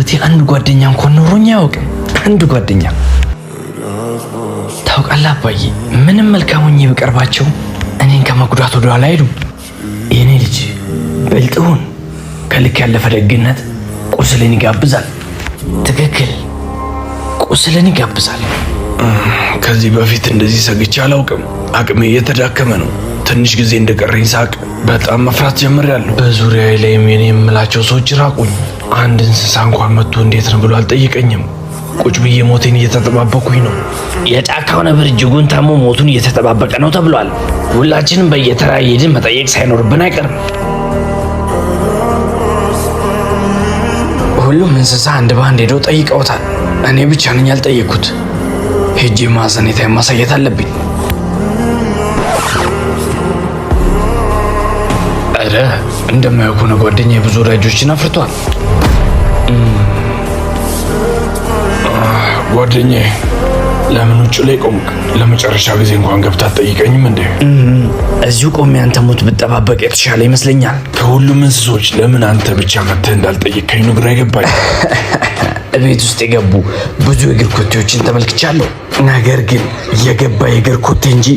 በህይወቴ አንድ ጓደኛ እንኳን ኖሮኝ አያውቅም። አንድ ጓደኛ። ታውቃለህ አባዬ፣ ምንም መልካም ሆኜ ብቀርባቸው እኔን ከመጉዳት ወደ ኋላ አይሉም። የኔ ልጅ ብልጥሁን ከልክ ያለፈ ደግነት ቁስልን ይጋብዛል። ትክክል፣ ቁስልን ይጋብዛል። ከዚህ በፊት እንደዚህ ሰግቼ አላውቅም። አቅሜ እየተዳከመ ነው። ትንሽ ጊዜ እንደቀረኝ ሳቅ በጣም መፍራት ጀምሬያለሁ። በዙሪያዬ ላይም የኔ የምላቸው ሰዎች ራቁኝ። አንድ እንስሳ እንኳን መጥቶ እንዴት ነው ብሎ አልጠየቀኝም። ቁጭ ብዬ ሞቴን እየተጠባበኩኝ ነው። የጫካው ነብር እጅጉን ታሞ ሞቱን እየተጠባበቀ ነው ተብሏል። ሁላችንም በየተራ ሄድን መጠየቅ ሳይኖርብን አይቀርም። ሁሉም እንስሳ አንድ በአንድ ሄደው ጠይቀውታል። እኔ ብቻ ነኝ ያልጠየቅኩት። ሄጄ ማዘኔታ ማሳየት አለብኝ። ኧረ እንደማየው ከሆነ ጓደኛዬ ብዙ ወዳጆችን አፍርቷል። ጓደኛዬ ለምን ውጭ ላይ ቆምክ? ለመጨረሻ ጊዜ እንኳን ገብታ አትጠይቀኝም እንዴ? እዚሁ ቆሜ አንተ ሞት ብጠባበቅ የተሻለ ይመስለኛል። ከሁሉም እንስሶች ለምን አንተ ብቻ መጥተህ እንዳልጠየቀኝ ነው ግራ የገባኝ። ቤት ውስጥ የገቡ ብዙ የእግር ኮቴዎችን ተመልክቻለሁ። ነገር ግን የገባ የእግር ኮቴ እንጂ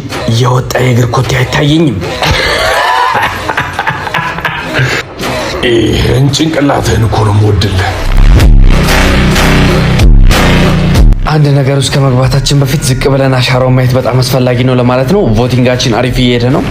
የወጣ የእግር ኮቴ አይታየኝም። ይህን ጭንቅላትህን እኮ ነው የምወድልህ። አንድ ነገር ውስጥ ከመግባታችን በፊት ዝቅ ብለን አሻራውን ማየት በጣም አስፈላጊ ነው ለማለት ነው። ቮቲንጋችን አሪፍ እየሄደ ነው።